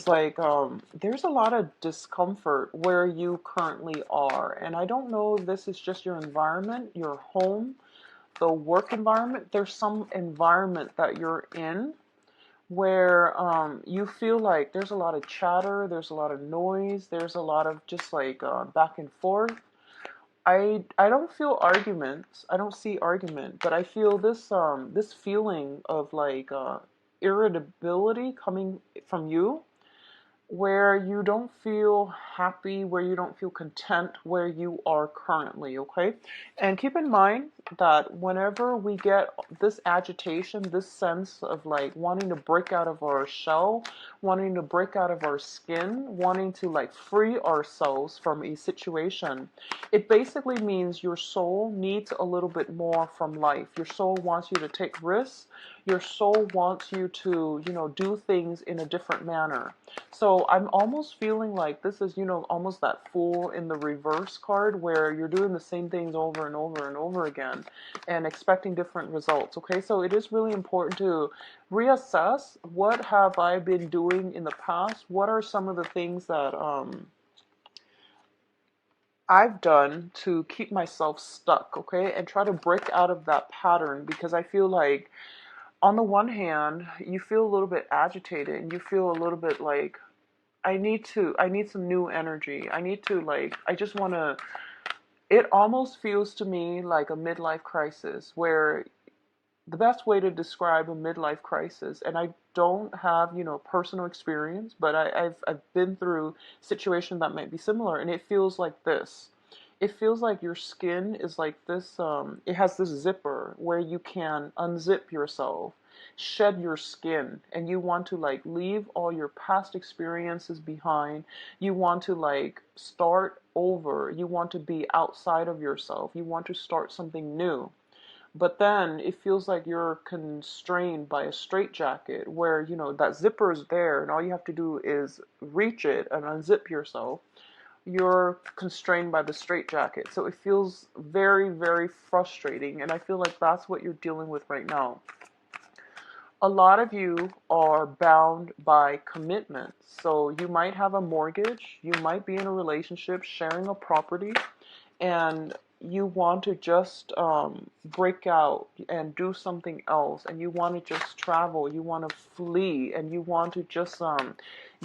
like there's a lot of discomfort where you currently are, and I don't know if this is just your environment, your home, the work environment. There's some environment that you're in where you feel like there's a lot of chatter, there's a lot of noise, there's a lot of just like back and forth. I don't feel arguments. I don't see argument, but I feel this feeling of like irritability coming from you, where you don't feel happy, where you don't feel content where you are currently, okay? And keep in mind that whenever we get this agitation, this sense of like wanting to break out of our shell, wanting to break out of our skin, wanting to like free ourselves from a situation, it basically means your soul needs a little bit more from life. Your soul wants you to take risks. Your soul wants you to, do things in a different manner. So I'm almost feeling like this is, almost that fool in the reverse card where you're doing the same things over and over and over again and expecting different results. Okay, so it is really important to reassess what have I been doing in the past? What are some of the things that I've done to keep myself stuck, okay, and try to break out of that pattern, because I feel like on the one hand, you feel a little bit agitated and you feel a little bit like I need some new energy. I need to like I just want to it almost feels to me like a midlife crisis, where the best way to describe a midlife crisis, and I don't have, personal experience, but I've been through situations that might be similar, and it feels like this. It feels like your skin is like this, it has this zipper where you can unzip yourself, shed your skin, and you want to like leave all your past experiences behind. You want to like start over. You want to be outside of yourself. You want to start something new. But then it feels like you're constrained by a straitjacket where, that zipper is there and all you have to do is reach it and unzip yourself. You're constrained by the straitjacket. So it feels very, very frustrating. And I feel like that's what you're dealing with right now. A lot of you are bound by commitments. So you might have a mortgage, you might be in a relationship, sharing a property, and you want to just break out and do something else, and you want to just travel, you want to flee, and you want to just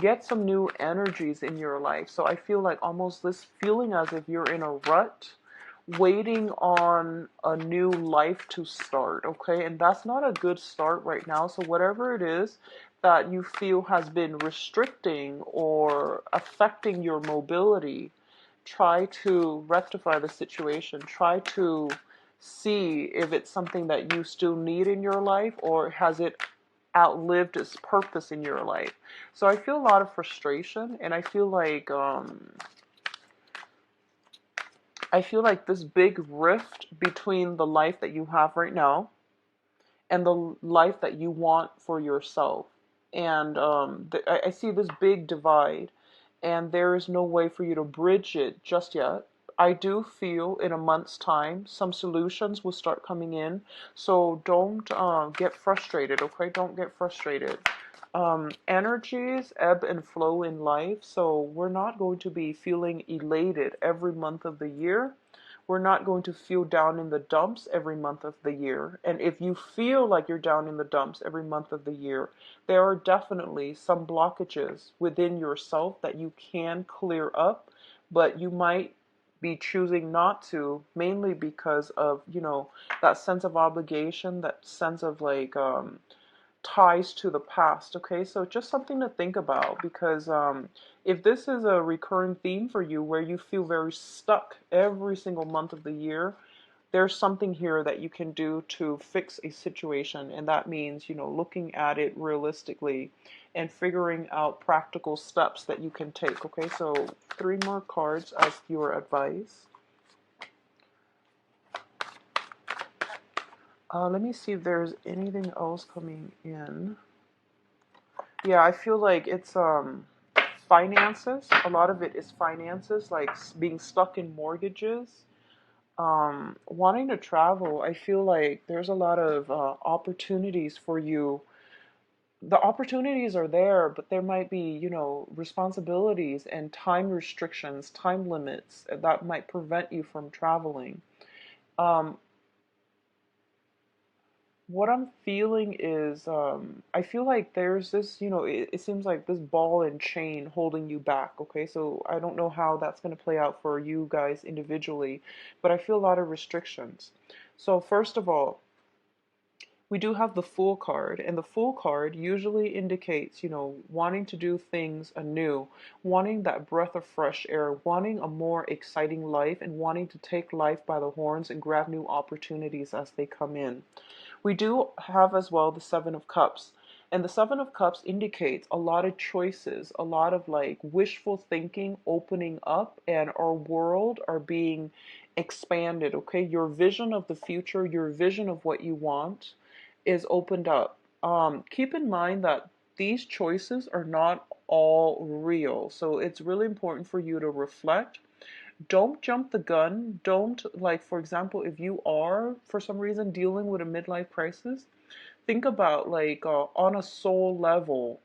get some new energies in your life. So I feel like almost this feeling as if you're in a rut waiting on a new life to start, okay? And that's not a good start right now. So whatever it is that you feel has been restricting or affecting your mobility, try to rectify the situation. Try to see if it's something that you still need in your life, or has it outlived its purpose in your life. So I feel a lot of frustration, and I feel like this big rift between the life that you have right now and the life that you want for yourself. And I see this big divide, and there is no way for you to bridge it just yet. I do feel in a month's time some solutions will start coming in. So don't get frustrated, okay? Don't get frustrated. Energies ebb and flow in life, so we're not going to be feeling elated every month of the year. We're not going to feel down in the dumps every month of the year. And if you feel like you're down in the dumps every month of the year, there are definitely some blockages within yourself that you can clear up, but you might be choosing not to, mainly because of, that sense of obligation, that sense of like ties to the past. Okay, so just something to think about, because if this is a recurring theme for you where you feel very stuck every single month of the year, there's something here that you can do to fix a situation, and that means, looking at it realistically and figuring out practical steps that you can take. Okay, so 3 more cards as your advice. Let me see if there's anything else coming in. Yeah, I feel like it's finances. A lot of it is finances, like being stuck in mortgages. Wanting to travel. I feel like there's a lot of opportunities for you the opportunities are there, but there might be, responsibilities and time restrictions, time limits that might prevent you from traveling. Um, what I'm feeling is, I feel like there's this, it seems like this ball and chain holding you back. Okay, so I don't know how that's going to play out for you guys individually, but I feel a lot of restrictions. So, first of all, we do have the Fool card, and the Fool card usually indicates, wanting to do things anew, wanting that breath of fresh air, wanting a more exciting life, and wanting to take life by the horns and grab new opportunities as they come in. We do have as well the Seven of Cups. And the Seven of Cups indicates a lot of choices, a lot of like wishful thinking opening up, and our world are being expanded. Okay, your vision of the future, your vision of what you want is opened up. Keep in mind that these choices are not all real. So it's really important for you to reflect. Don't jump the gun. Don't, like, for example, if you are for some reason dealing with a midlife crisis, think about, like, on a soul level,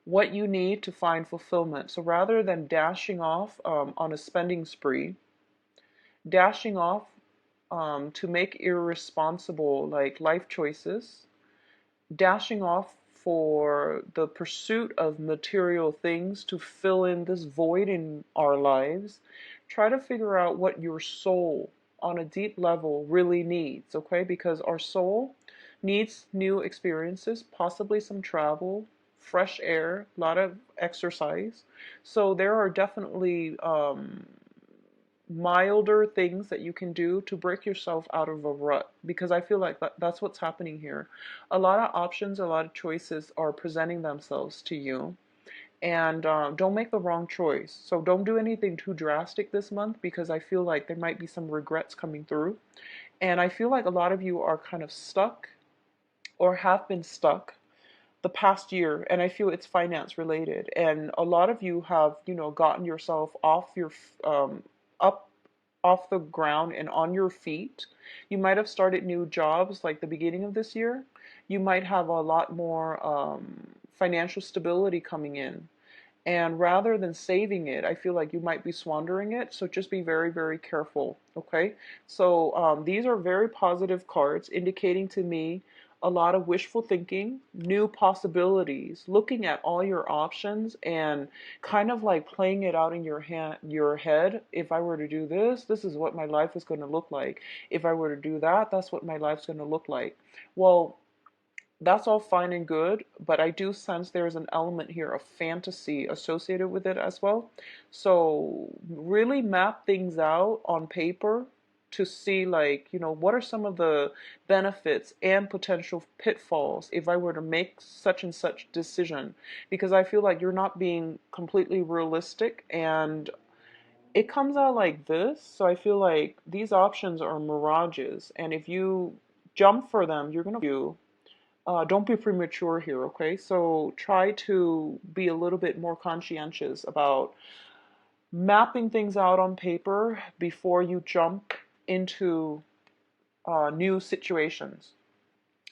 what you need to find fulfillment. So rather than dashing off on a spending spree, dashing off to make irresponsible, like, life choices, dashing off for the pursuit of material things to fill in this void in our lives, try to figure out what your soul on a deep level really needs, okay? Because our soul needs new experiences, possibly some travel, fresh air, a lot of exercise. So there are definitely milder things that you can do to break yourself out of a rut, because I feel like that's what's happening here. A lot of options, a lot of choices are presenting themselves to you, and don't make the wrong choice. So don't do anything too drastic this month, because I feel like there might be some regrets coming through, and I feel like a lot of you are kind of stuck or have been stuck the past year, and I feel it's finance related, and a lot of you have, gotten yourself off your up off the ground and on your feet. You might have started new jobs like the beginning of this year. You might have a lot more financial stability coming in. And rather than saving it, I feel like you might be squandering it. So just be very, very careful. Okay. So these are very positive cards indicating to me a lot of wishful thinking, new possibilities, looking at all your options and kind of like playing it out in your head. If I were to do this, this is what my life is going to look like. If I were to do that, that's what my life's going to look like. Well, that's all fine and good, but I do sense there is an element here of fantasy associated with it as well. So really map things out on paper to see, like, what are some of the benefits and potential pitfalls if I were to make such and such decision, because I feel like you're not being completely realistic, and it comes out like this. So I feel like these options are mirages, and if you jump for them, you're going to don't be premature here, okay? So try to be a little bit more conscientious about mapping things out on paper before you jump into new situations.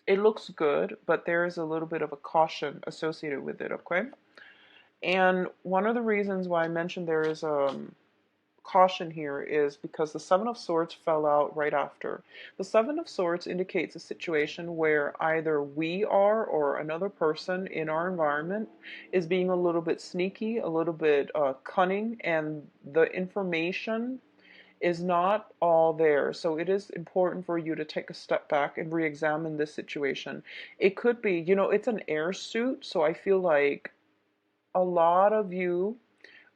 It looks good, but there is a little bit of a caution associated with it, okay? And one of the reasons why I mentioned there is caution here is because the Seven of Swords fell out right after. The Seven of Swords indicates a situation where either we are or another person in our environment is being a little bit sneaky, a little bit cunning, and the information is not all there. So it is important for you to take a step back and re-examine this situation. It could be, it's an air suit, so I feel like a lot of you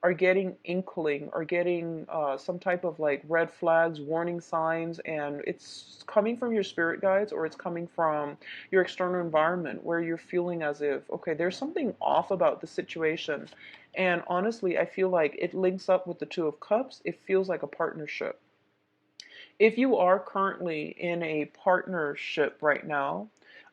are getting inkling or getting some type of like red flags, warning signs, and it's coming from your spirit guides or it's coming from your external environment where you're feeling as if, okay, there's something off about the situation. And honestly, I feel like it links up with the Two of Cups. It feels like a partnership. If you are currently in a partnership right now,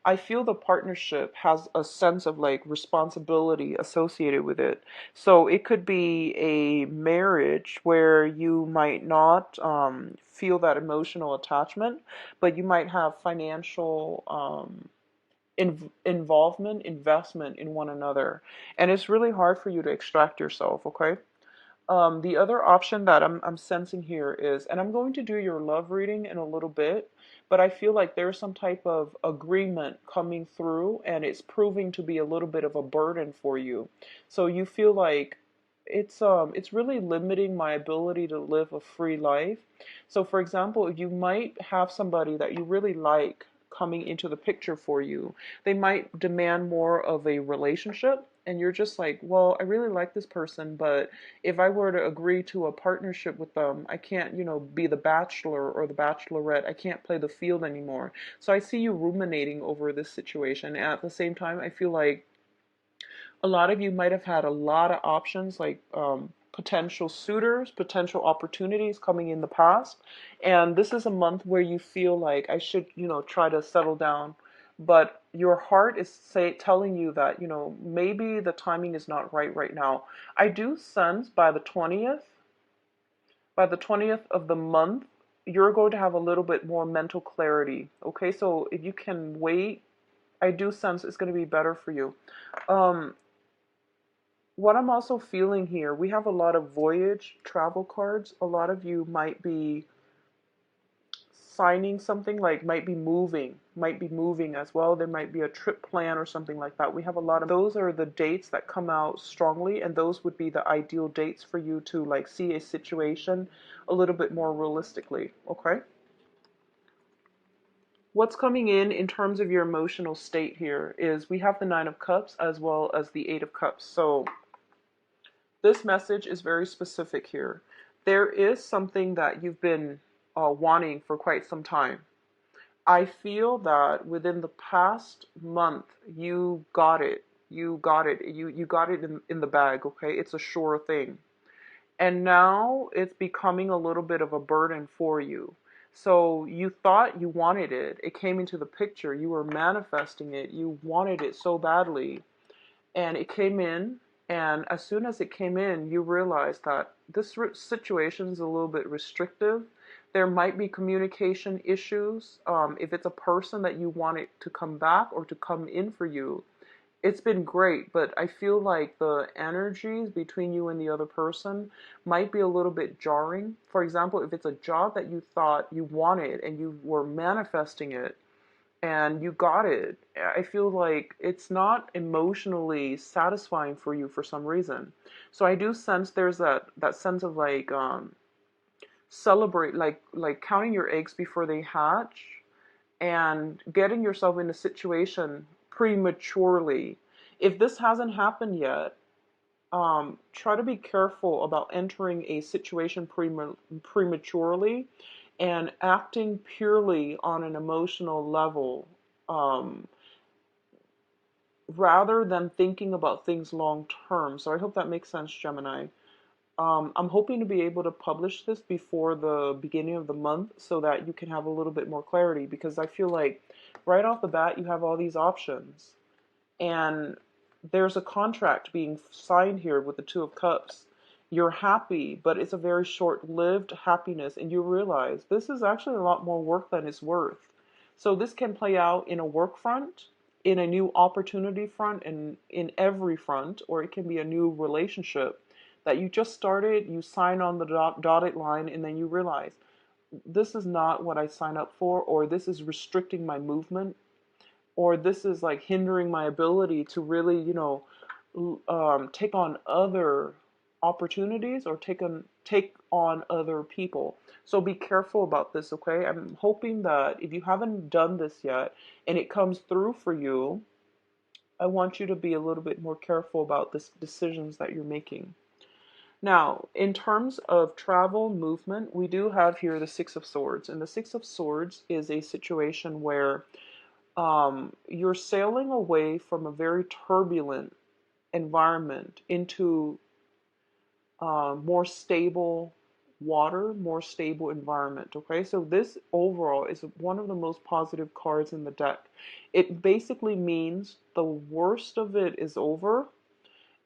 I feel the partnership has a sense of like responsibility associated with it. So it could be a marriage where you might not feel that emotional attachment, but you might have financial involvement, investment in one another. And it's really hard for you to extract yourself, okay? The other option that I'm sensing here is, and I'm going to do your love reading in a little bit, but I feel like there's some type of agreement coming through and it's proving to be a little bit of a burden for you. So you feel like it's really limiting my ability to live a free life. So for example, you might have somebody that you really like coming into the picture for you. They might demand more of a relationship and you're just like, well, I really like this person, but if I were to agree to a partnership with them, I can't, be the bachelor or the bachelorette. I can't play the field anymore. So I see you ruminating over this situation. And at the same time, I feel like a lot of you might have had a lot of options, like potential suitors, potential opportunities coming in the past. And this is a month where you feel like I should, try to settle down. But your heart is telling you that, maybe the timing is not right now. I do sense by the 20th of the month, you're going to have a little bit more mental clarity. Okay, so if you can wait, I do sense it's going to be better for you. Um, what I'm also feeling here, we have a lot of voyage travel cards. A lot of you might be signing something, like might be moving as well. There might be a trip plan or something like that. We have a lot of those are the dates that come out strongly, and those would be the ideal dates for you to like see a situation a little bit more realistically. Okay, what's coming in terms of your emotional state here is we have the Nine of Cups as well as the Eight of Cups. So this message is very specific here. There is something that you've been wanting for quite some time. I feel that within the past month, you got it. You got it. You got it in the bag, okay? It's a sure thing. And now it's becoming a little bit of a burden for you. So you thought you wanted it. It came into the picture. You were manifesting it. You wanted it so badly. And it came in, and as soon as it came in, you realized that this situation is a little bit restrictive. There might be communication issues. If it's a person that you want it to come back or to come in for you, it's been great, but I feel like the energies between you and the other person might be a little bit jarring. For example, if it's a job that you thought you wanted and you were manifesting it, and you got it, I feel like it's not emotionally satisfying for you for some reason. So I do sense there's that sense of like celebrate, like counting your eggs before they hatch and getting yourself in a situation prematurely. If this hasn't happened yet, try to be careful about entering a situation prematurely and acting purely on an emotional level, um, rather than thinking about things long term. So I hope that makes sense, Gemini. I'm hoping to be able to publish this before the beginning of the month so that you can have a little bit more clarity, because I feel like right off the bat you have all these options and there's a contract being signed here with the Two of Cups. You're happy, but it's a very short-lived happiness, and you realize this is actually a lot more work than it's worth. So this can play out in a work front, in a new opportunity front, and in every front, or it can be a new relationship that you just started, you sign on the dotted line, and then you realize this is not what I signed up for, or this is restricting my movement, or this is like hindering my ability to really, take on other opportunities or take on other people. So be careful about this, okay? I'm hoping that if you haven't done this yet and it comes through for you, I want you to be a little bit more careful about this decisions that you're making. Now, in terms of travel movement, we do have here the Six of Swords, and the Six of Swords is a situation where you're sailing away from a very turbulent environment into more stable water, more stable environment. Okay, so this overall is one of the most positive cards in the deck. It basically means the worst of it is over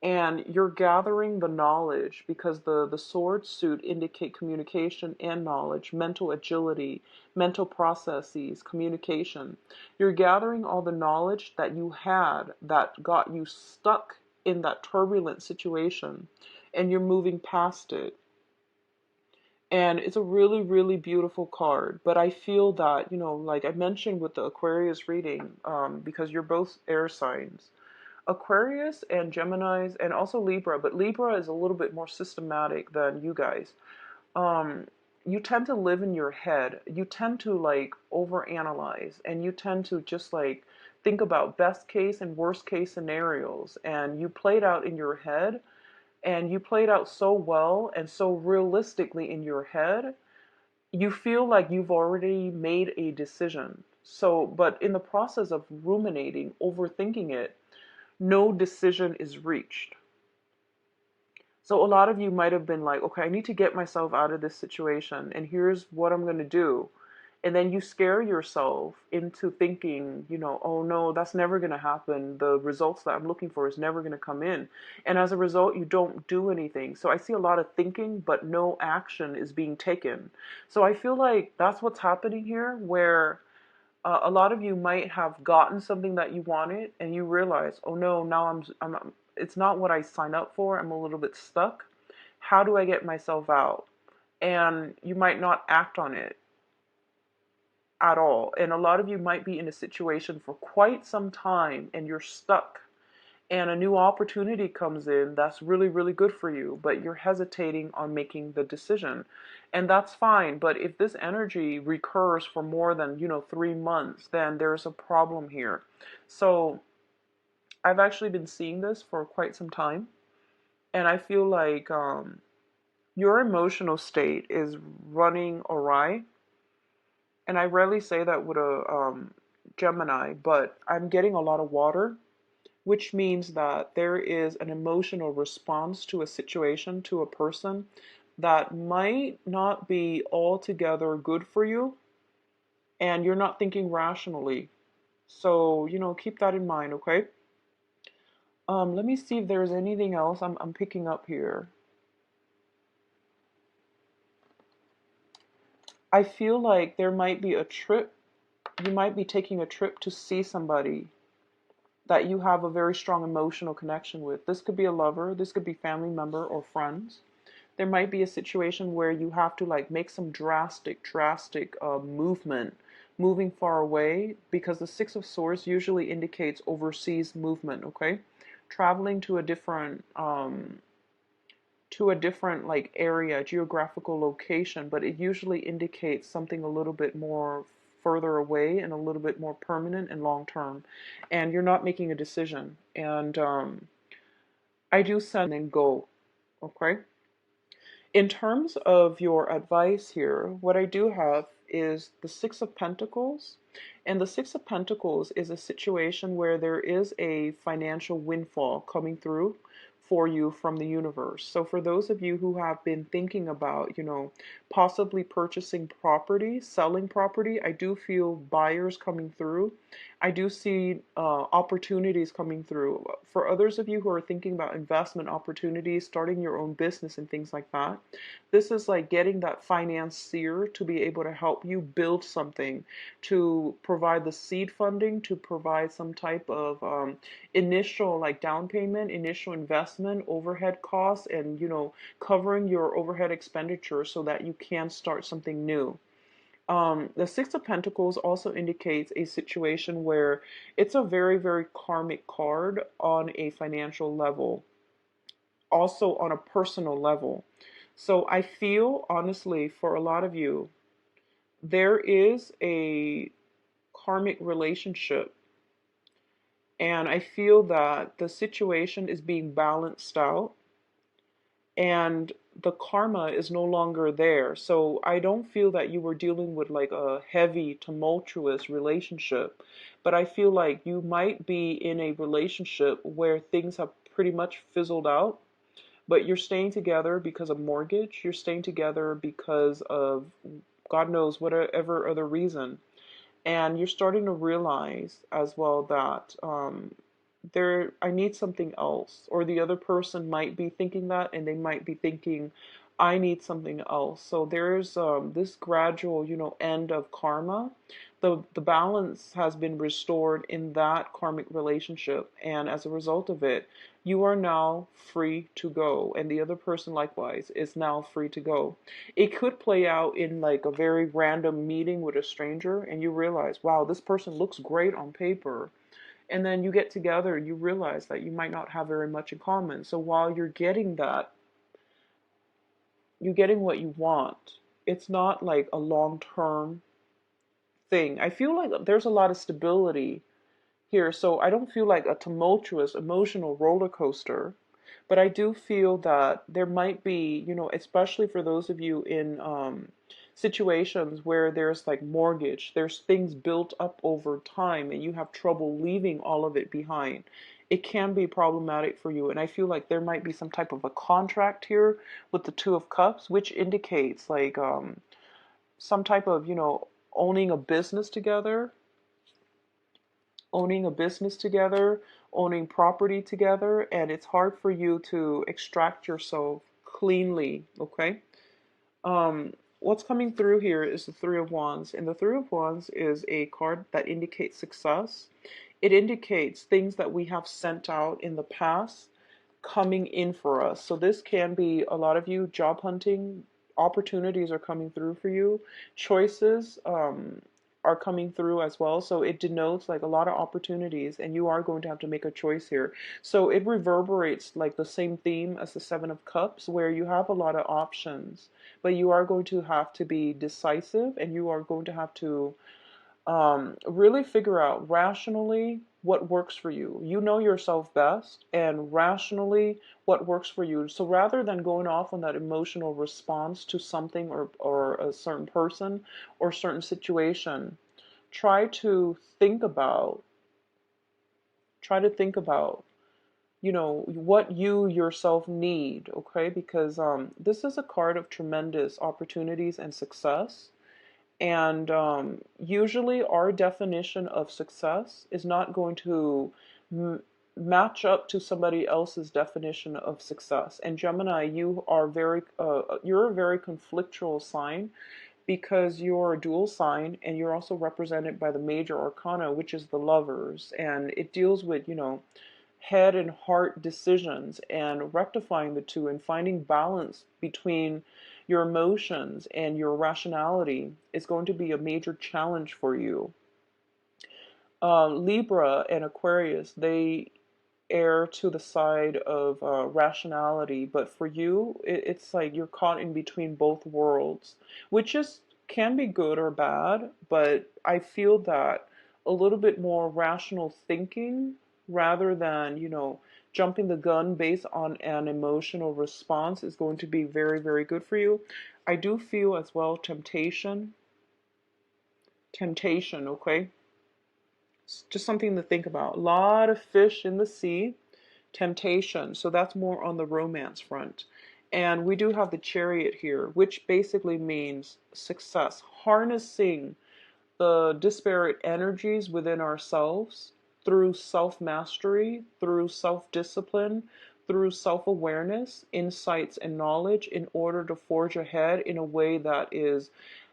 and you're gathering the knowledge because the sword suit indicate communication and knowledge, mental agility, mental processes, communication. You're gathering all the knowledge that you had that got you stuck in that turbulent situation, and you're moving past it. And it's a really, really beautiful card. But I feel that, like I mentioned with the Aquarius reading, because you're both air signs, Aquarius and Geminis and also Libra, but Libra is a little bit more systematic than you guys. Um, you tend to live in your head. You tend to like overanalyze, and you tend to just like think about best case and worst case scenarios, and you play it out in your head, and you play it out so well and so realistically in your head, you feel like you've already made a decision. So, but in the process of ruminating, overthinking it, no decision is reached. So a lot of you might have been like, okay, I need to get myself out of this situation, and here's what I'm going to do. And then you scare yourself into thinking, oh no, that's never going to happen. The results that I'm looking for is never going to come in. And as a result, you don't do anything. So I see a lot of thinking, but no action is being taken. So I feel like that's what's happening here, where a lot of you might have gotten something that you wanted, and you realize, oh no, now it's not what I signed up for. I'm a little bit stuck. How do I get myself out? And you might not act on it at all. And a lot of you might be in a situation for quite some time and you're stuck. And a new opportunity comes in that's really, really good for you, but you're hesitating on making the decision. And that's fine. But if this energy recurs for more than, 3 months, then there's a problem here. So I've actually been seeing this for quite some time. And I feel like your emotional state is running awry. And I rarely say that with a Gemini, but I'm getting a lot of water, which means that there is an emotional response to a situation, to a person, that might not be altogether good for you, and you're not thinking rationally. So, keep that in mind, okay? Let me see if there's anything else I'm picking up here. I feel like there might be a trip. You might be taking a trip to see somebody that you have a very strong emotional connection with. This could be a lover, this could be family member or friends. There might be a situation where you have to like make some drastic movement, moving far away, because the Six of Swords usually indicates overseas movement, okay? Traveling to a different like area, geographical location, but it usually indicates something a little bit more further away and a little bit more permanent and long term. And you're not making a decision. And I do send and go, okay? In terms of your advice here, what I do have is the Six of Pentacles. And the Six of Pentacles is a situation where there is a financial windfall coming through for you from the universe. So for those of you who have been thinking about, possibly purchasing property, selling property, I do feel buyers coming through. I do see opportunities coming through. For others of you who are thinking about investment opportunities, starting your own business and things like that, this is like getting that financier to be able to help you build something, to provide the seed funding, to provide some type of initial like down payment, initial investment, overhead costs, and covering your overhead expenditure so that you can start something new. The Six of Pentacles also indicates a situation where it's a very, very karmic card on a financial level, also on a personal level. So I feel honestly for a lot of you, there is a karmic relationship, and I feel that the situation is being balanced out and the karma is no longer there. So I don't feel that you were dealing with like a heavy, tumultuous relationship, but I feel like you might be in a relationship where things have pretty much fizzled out, but you're staying together because of mortgage, you're staying together because of God knows whatever other reason. And you're starting to realize as well that I need something else. Or the other person might be thinking that, and they might be thinking, I need something else. So there's this gradual, end of karma. The balance has been restored in that karmic relationship, and as a result of it, you are now free to go, and the other person likewise is now free to go. It could play out in like a very random meeting with a stranger, and you realize, wow, this person looks great on paper, and then you get together and you realize that you might not have very much in common. So while you're getting that, you're getting what you want. It's not like a long-term thing. I feel like there's a lot of stability here, so I don't feel like a tumultuous emotional roller coaster, but I do feel that there might be, especially for those of you in situations where there's like mortgage, there's things built up over time and you have trouble leaving all of it behind. It can be problematic for you, and I feel like there might be some type of a contract here with the Two of Cups, which indicates like some type of, owning a business together, owning a business together, owning property together, and it's hard for you to extract yourself cleanly, okay? What's coming through here is the Three of Wands, and the Three of Wands is a card that indicates success. It indicates things that we have sent out in the past coming in for us. So this can be a lot of you job hunting, opportunities are coming through for you, choices are coming through as well. So it denotes like a lot of opportunities, and you are going to have to make a choice here. So it reverberates like the same theme as the Seven of Cups, where you have a lot of options, but you are going to have to be decisive, and you are going to have to really figure out rationally what works for you. You know yourself best, and rationally what works for you. So rather than going off on that emotional response to something, or a certain person or certain situation, try to think about, what you yourself need, okay? Because this is a card of tremendous opportunities and success. And usually our definition of success is not going to match up to somebody else's definition of success. And Gemini, you're a very conflictual sign, because you're a dual sign and you're also represented by the major arcana, which is the Lovers. And it deals with, head and heart decisions and rectifying the two and finding balance between your emotions and your rationality is going to be a major challenge for you. Libra and Aquarius, they err to the side of rationality, but for you, it's like you're caught in between both worlds, which is can be good or bad, but I feel that a little bit more rational thinking rather than, jumping the gun based on an emotional response is going to be very, very good for you. I do feel as well temptation, okay? It's just something to think about. A lot of fish in the sea, temptation. So that's more on the romance front. And we do have the Chariot here, which basically means success, harnessing the disparate energies within ourselves through self-mastery, through self-discipline, through self-awareness, insights, and knowledge in order to forge ahead in a way that is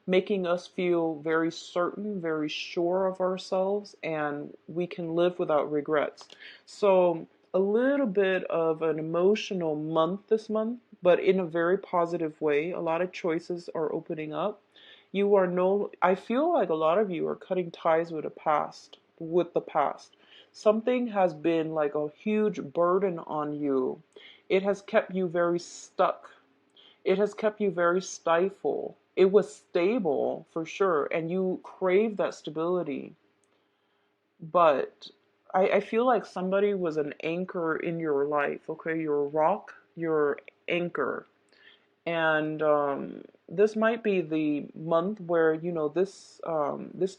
making us feel very certain, very sure of ourselves, and we can live without regrets. So a little bit of an emotional month this month, but in a very positive way. A lot of choices are opening up. I feel like a lot of you are cutting ties with the past. Something has been like a huge burden on you. It has kept you very stuck. It has kept you very stifled. It was stable for sure, and you crave that stability. But I feel like somebody was an anchor in your life, okay? Your rock, your anchor. And this might be the month where, this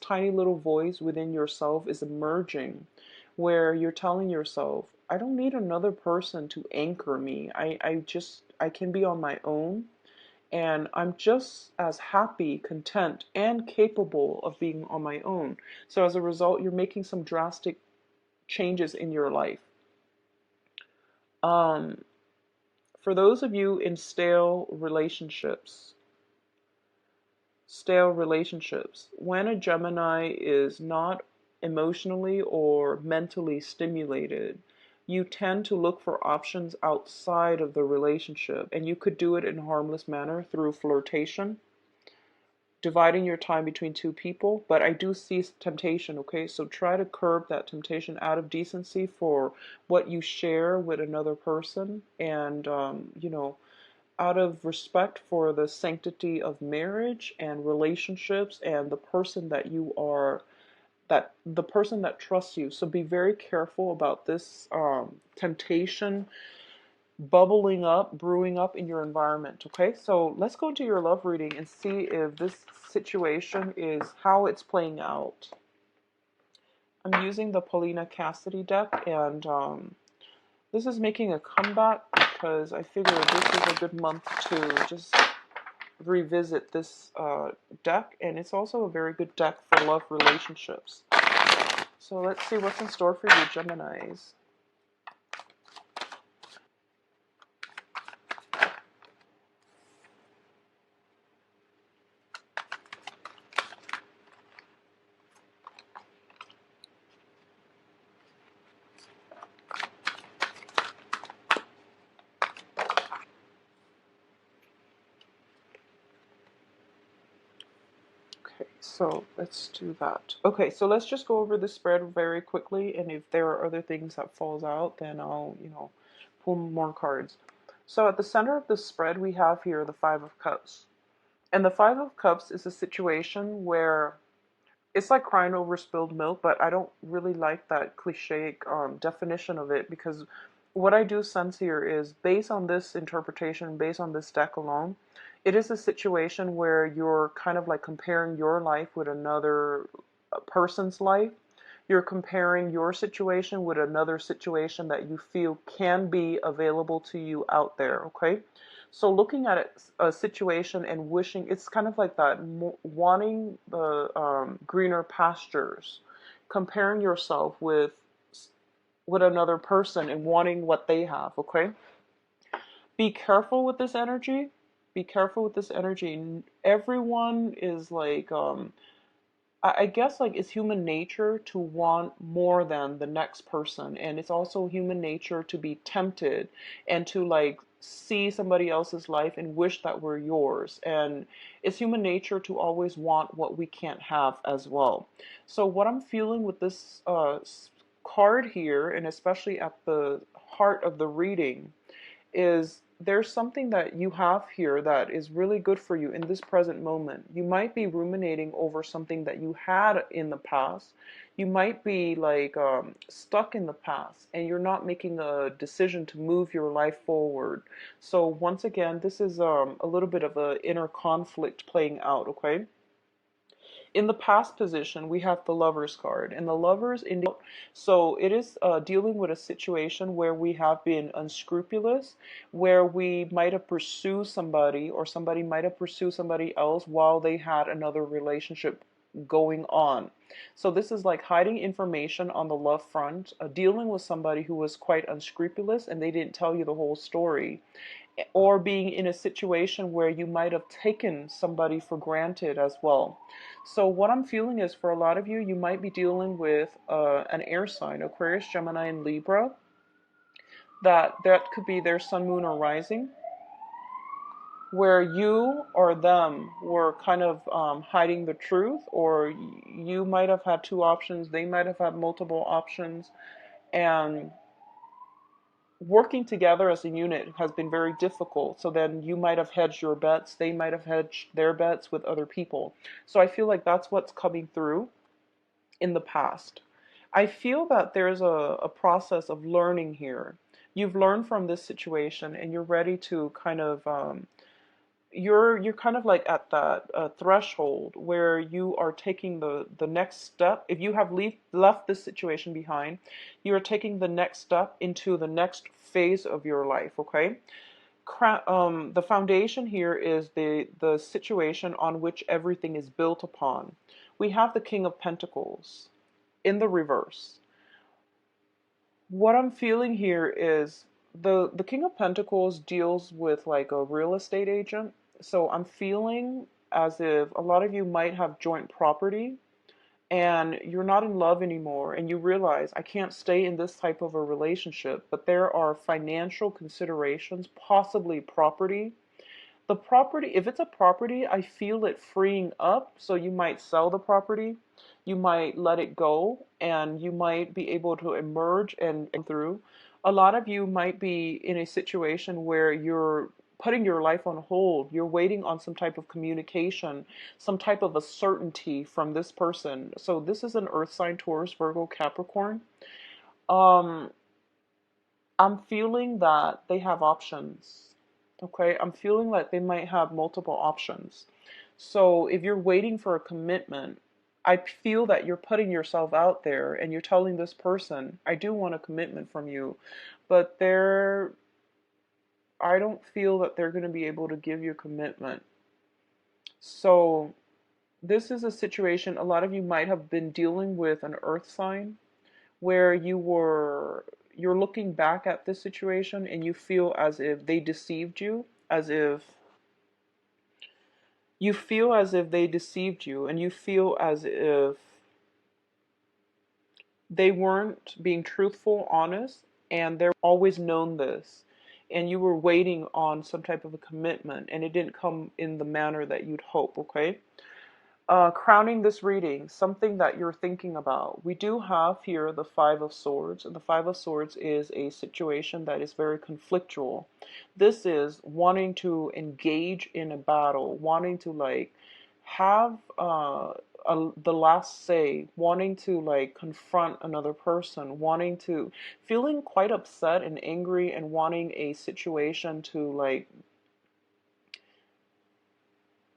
tiny little voice within yourself is emerging, where you're telling yourself, I don't need another person to anchor me. I can be on my own, and I'm just as happy, content, and capable of being on my own. So as a result, you're making some drastic changes in your life. Um, for those of you in stale relationships, when a Gemini is not emotionally or mentally stimulated, you tend to look for options outside of the relationship, and you could do it in a harmless manner through flirtation, dividing your time between two people. But I do see temptation, okay? So try to curb that temptation out of decency for what you share with another person, and out of respect for the sanctity of marriage and relationships and the person that you are, that the person that trusts you. So be very careful about this temptation bubbling up, brewing up in your environment. Okay, so let's go into your love reading and see if this situation is how it's playing out. I'm using the Paulina Cassidy deck, and this is making a comeback because I figure this is a good month to just revisit this deck, and it's also a very good deck for love relationships. So let's see what's in store for you, Geminis. Okay, so let's do that. Okay, so let's just go over the spread very quickly, and if there are other things that falls out, then I'll, pull more cards. So at the center of the spread, we have here the Five of Cups. And the Five of Cups is a situation where it's like crying over spilled milk, but I don't really like that cliche definition of it, because what I do sense here is, based on this interpretation, based on this deck alone, it is a situation where you're kind of like comparing your life with another person's life. You're comparing your situation with another situation that you feel can be available to you out there, okay? So looking at it, a situation and wishing, it's kind of like that, wanting the greener pastures, comparing yourself with another person and wanting what they have, okay? Be careful with this energy. Be careful with this energy. Everyone is like, I guess like it's human nature to want more than the next person, and it's also human nature to be tempted and to like see somebody else's life and wish that were yours, and it's human nature to always want what we can't have as well. So what I'm feeling with this card here, and especially at the heart of the reading, is there's something that you have here that is really good for you in this present moment. You might be ruminating over something that you had in the past. You might be like stuck in the past, and you're not making a decision to move your life forward. So once again, this is a little bit of an inner conflict playing out, okay? In the past position, we have the Lovers card, and the Lovers in so it is dealing with a situation where we have been unscrupulous, where we might have pursued somebody, or somebody might have pursued somebody else while they had another relationship going on. So this is like hiding information on the love front, dealing with somebody who was quite unscrupulous and they didn't tell you the whole story, or being in a situation where you might have taken somebody for granted as well. So what I'm feeling is, for a lot of you, you might be dealing with an air sign, Aquarius, Gemini, and Libra. That could be their sun, moon, or rising, where you or them were kind of hiding the truth, or you might have had two options, they might have had multiple options, and working together as a unit has been very difficult. So then you might have hedged your bets, they might have hedged their bets with other people. So I feel like that's what's coming through in the past. I feel that there's a process of learning here. You've learned from this situation, and you're ready to kind of you're kind of like at that threshold where you are taking the next step. If you have left this situation behind, you are taking the next step into the next phase of your life, okay? The foundation here is the situation on which everything is built upon. We have the King of Pentacles in the reverse. What I'm feeling here is the King of Pentacles deals with like a real estate agent. So I'm feeling as if a lot of you might have joint property and you're not in love anymore and you realize I can't stay in this type of a relationship, but there are financial considerations, possibly property. The property, if it's a property, I feel it freeing up. So you might sell the property, you might let it go, and you might be able to emerge and through. A lot of you might be in a situation where you're putting your life on hold. You're waiting on some type of communication, some type of a certainty from this person. So this is an earth sign, Taurus, Virgo, Capricorn. Um, I'm feeling that they have options. Okay, I'm feeling like they might have multiple options. So if you're waiting for a commitment, I feel that you're putting yourself out there and you're telling this person, I do want a commitment from you, but I don't feel that they're going to be able to give you a commitment. So this is a situation a lot of you might have been dealing with an earth sign where you're looking back at this situation and you feel as if they deceived you, as if they deceived you, and you feel as if they weren't being truthful, honest, and they're always known this. And you were waiting on some type of a commitment and it didn't come in the manner that you'd hope, okay? Crowning this reading, something that you're thinking about. We do have here the Five of Swords, and the Five of Swords is a situation that is very conflictual. This is wanting to engage in a battle, wanting to like have the last say, wanting to like confront another person, wanting to feeling quite upset and angry and wanting a situation to like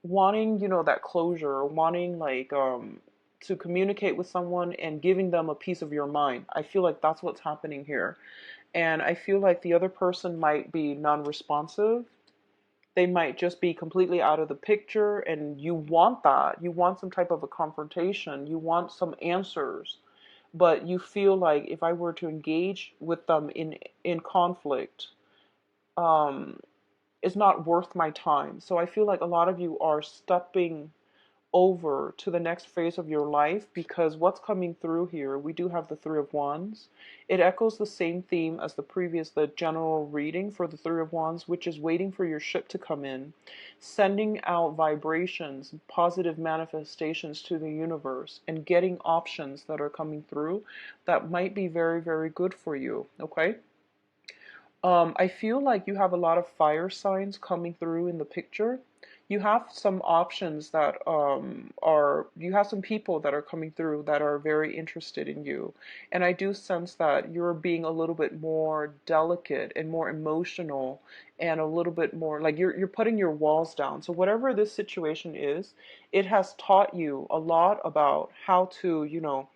wanting, that closure, wanting like to communicate with someone and giving them a piece of your mind. I feel like that's what's happening here. And I feel like the other person might be non-responsive. They might just be completely out of the picture and you want that. You want some type of a confrontation. You want some answers. But you feel like if I were to engage with them in conflict, um it's not worth my time. So I feel like a lot of you are stepping over to the next phase of your life because what's coming through here, we do have the Three of Wands. It echoes the same theme as the general reading for the Three of Wands, which is waiting for your ship to come in, sending out vibrations, positive manifestations to the universe, and getting options that are coming through that might be very, very good for you, okay? I feel like you have a lot of fire signs coming through in the picture. You have some options that you have some people that are coming through that are very interested in you. And I do sense that you're being a little bit more delicate and more emotional and a little bit more like you're putting your walls down. So whatever this situation is, it has taught you a lot about how to,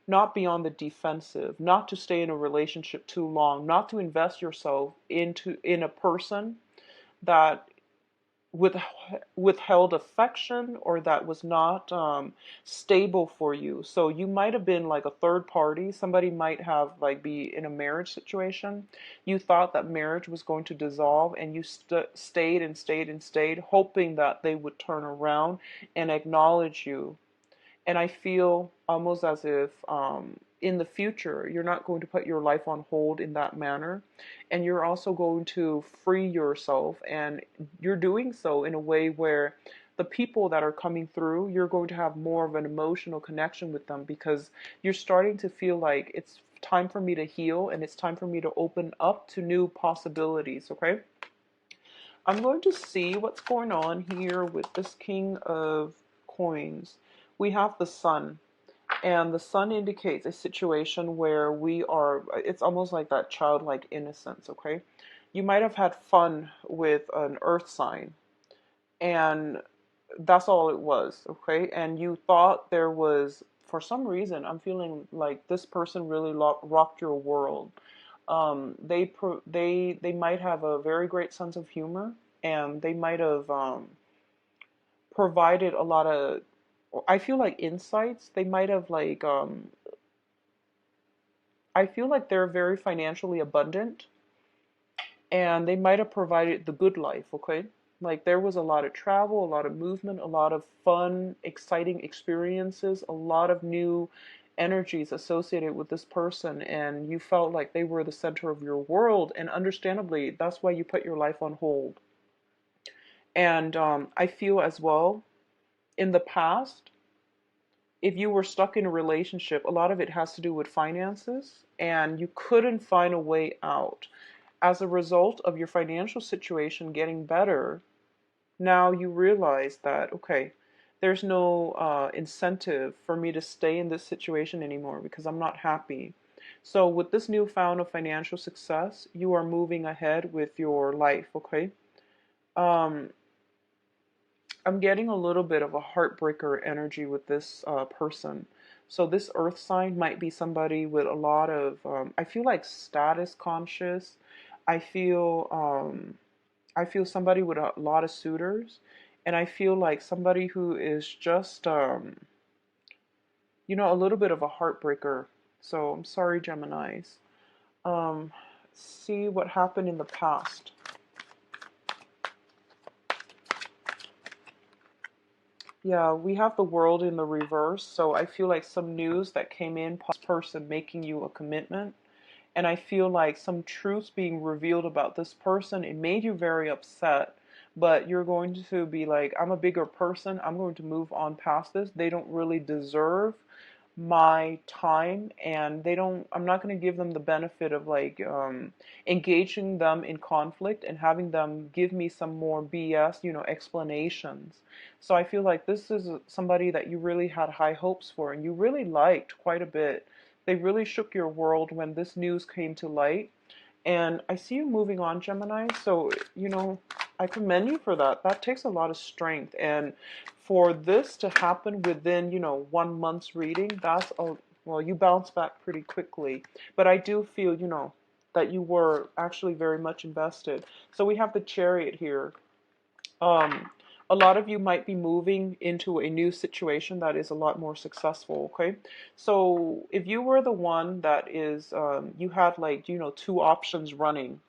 not be on the defensive, not to stay in a relationship too long, not to invest yourself in a person that with withheld affection or that was not stable for you. So you might have been like a third party. Somebody might have like be in a marriage situation. You thought that marriage was going to dissolve and you stayed and stayed and stayed, hoping that they would turn around and acknowledge you. And I feel almost as if in the future, you're not going to put your life on hold in that manner. And you're also going to free yourself. And you're doing so in a way where the people that are coming through, you're going to have more of an emotional connection with them because you're starting to feel like it's time for me to heal and it's time for me to open up to new possibilities, okay? I'm going to see what's going on here with this King of Coins. We have the Sun, and the Sun indicates a situation where it's almost like that childlike innocence, okay? You might have had fun with an earth sign, and that's all it was, okay? And you thought there was, for some reason, I'm feeling like this person really rocked your world. They might have a very great sense of humor, and they might have provided a lot of, I feel like insights. They might have like I feel like they're very financially abundant, and they might have provided the good life, okay? Like there was a lot of travel, a lot of movement, a lot of fun, exciting experiences, a lot of new energies associated with this person, and you felt like they were the center of your world, and understandably, that's why you put your life on hold. And I feel as well, in the past, if you were stuck in a relationship, a lot of it has to do with finances, and you couldn't find a way out. As a result of your financial situation getting better, now you realize that, okay, there's no incentive for me to stay in this situation anymore because I'm not happy. So, with this newfound of financial success, you are moving ahead with your life, okay? Um, I'm getting a little bit of a heartbreaker energy with this person. So this earth sign might be somebody with a lot of, I feel like status conscious. I feel, I feel somebody with a lot of suitors, and I feel like somebody who is just, a little bit of a heartbreaker. So I'm sorry, Geminis. Um, see what happened in the past. Yeah, we have the world in the reverse, so I feel like some news that came in, person making you a commitment, and I feel like some truths being revealed about this person. It made you very upset, but you're going to be like, I'm a bigger person. I'm going to move on past this. They don't really deserve my time, and I'm not going to give them the benefit of like engaging them in conflict and having them give me some more BS, explanations. So I feel like this is somebody that you really had high hopes for and you really liked quite a bit. They really shook your world when this news came to light. And I see you moving on, Gemini. So, I commend you for that. That takes a lot of strength. And for this to happen within, 1 month's reading, well, you bounce back pretty quickly. But I do feel, that you were actually very much invested. So we have the Chariot here. Um, a lot of you might be moving into a new situation that is a lot more successful, okay? So if you were the one that is, you had like, two options running,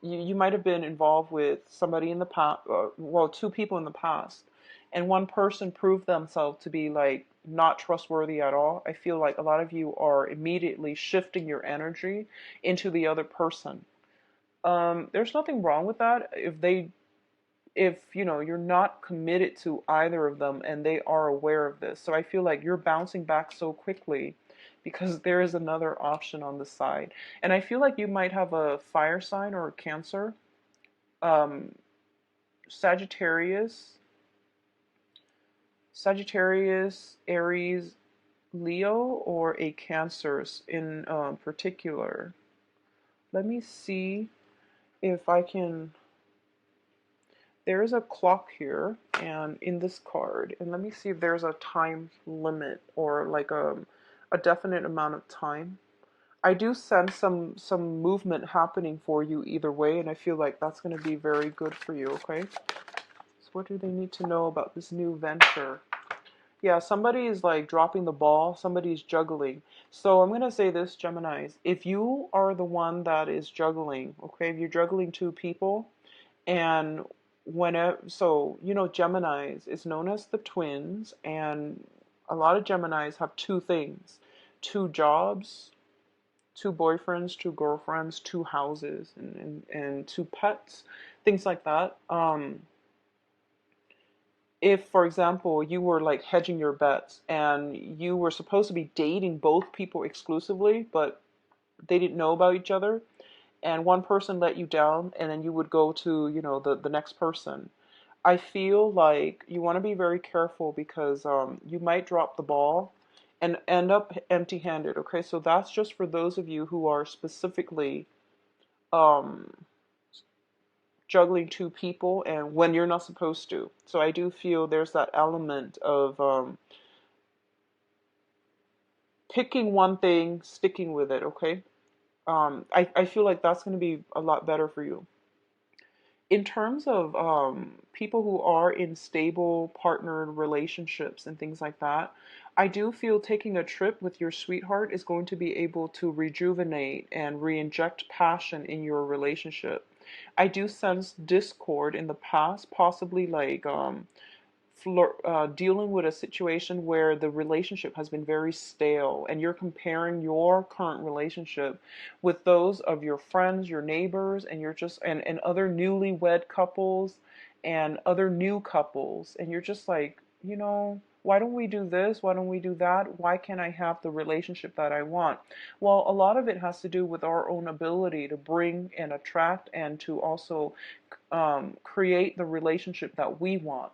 you might have been involved with somebody in the past, well, two people in the past, and one person proved themselves to be like not trustworthy at all. I feel like a lot of you are immediately shifting your energy into the other person. There's nothing wrong with that if you're not committed to either of them and they are aware of this. So I feel like you're bouncing back so quickly because there is another option on the side. And I feel like you might have a fire sign or a Cancer, um, Sagittarius, Aries, Leo, or a Cancer in particular. Let me see if I can. There is a clock here and in this card, and let me see if there's a time limit or like a definite amount of time. I do sense some movement happening for you either way, and I feel like that's going to be very good for you, okay? So what do they need to know about this new venture? Yeah, somebody is like dropping the ball, somebody's juggling. So I'm going to say this, Geminis, if you are the one that is juggling, okay, if you're juggling two people, and whenever, so Geminis is known as the twins, and a lot of Geminis have two things: two jobs, two boyfriends, two girlfriends, two houses, and two pets, things like that. If, for example, you were like hedging your bets and you were supposed to be dating both people exclusively, but they didn't know about each other, and one person let you down, and then you would go to, the next person. I feel like you want to be very careful because you might drop the ball and end up empty-handed. Okay, so that's just for those of you who are specifically um, juggling two people and when you're not supposed to. So I do feel there's that element of picking one thing, sticking with it. Okay, I feel like that's going to be a lot better for you. In terms of people who are in stable partnered relationships and things like that, I do feel taking a trip with your sweetheart is going to be able to rejuvenate and re-inject passion in your relationship. I do sense discord in the past, possibly like dealing with a situation where the relationship has been very stale and you're comparing your current relationship with those of your friends, your neighbors, and you're just and other newlywed couples and other new couples, and you're just like, why don't we do this? Why don't we do that? Why can't I have the relationship that I want? Well, a lot of it has to do with our own ability to bring and attract and to also create the relationship that we want.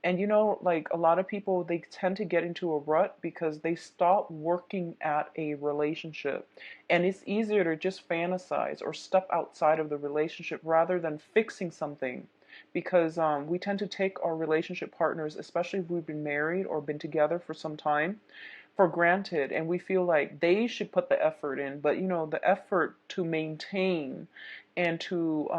And like a lot of people, they tend to get into a rut because they stop working at a relationship. And it's easier to just fantasize or step outside of the relationship rather than fixing something. Because we tend to take our relationship partners, especially if we've been married or been together for some time, for granted. And we feel like they should put the effort in. But, the effort to maintain and to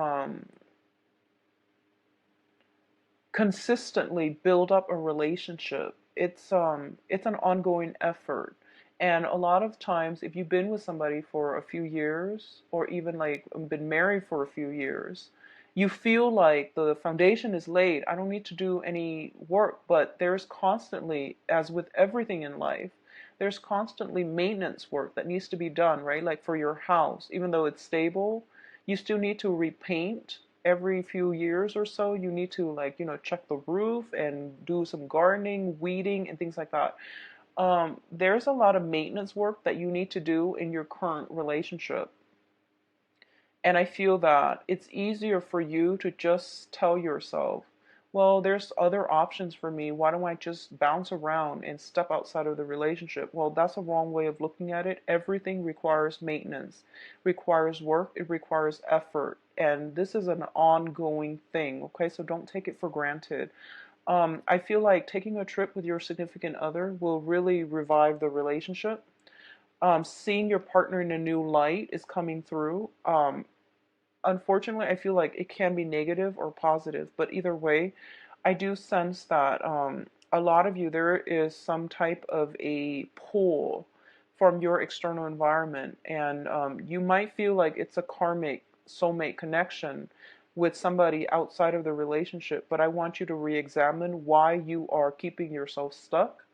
consistently build up a relationship. It's an ongoing effort. And a lot of times if you've been with somebody for a few years or even like been married for a few years, you feel like the foundation is laid. I don't need to do any work, but there's constantly, as with everything in life, there's constantly maintenance work that needs to be done, right? Like for your house, even though it's stable, you still need to repaint every few years or so. You need to, like, check the roof and do some gardening, weeding, and things like that. There's a lot of maintenance work that you need to do in your current relationship. And I feel that it's easier for you to just tell yourself, well, there's other options for me. Why don't I just bounce around and step outside of the relationship? Well, that's a wrong way of looking at it. Everything requires maintenance, requires work, it requires effort. And this is an ongoing thing, okay? So don't take it for granted. I feel like taking a trip with your significant other will really revive the relationship. Seeing your partner in a new light is coming through. Unfortunately, I feel like it can be negative or positive, but either way, I do sense that a lot of you, there is some type of a pull from your external environment, and you might feel like it's a karmic soulmate connection with somebody outside of the relationship, but I want you to re-examine why you are keeping yourself stuck.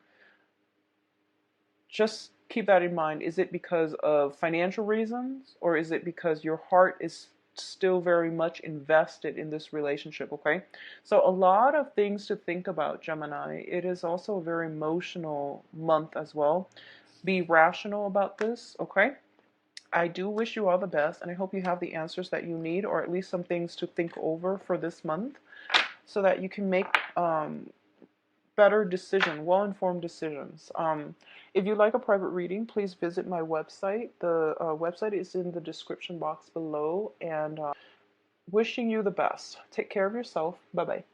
Just keep that in mind. Is it because of financial reasons, or is it because your heart is still very much invested in this relationship? Okay, so a lot of things to think about, Gemini. It is also a very emotional month as well. Be rational about this, okay? I do wish you all the best, and I hope you have the answers that you need, or at least some things to think over for this month, so that you can make better well-informed decisions. If you'd like a private reading, please visit my website. The website is in the description box below, and wishing you the best. Take care of yourself. Bye-bye.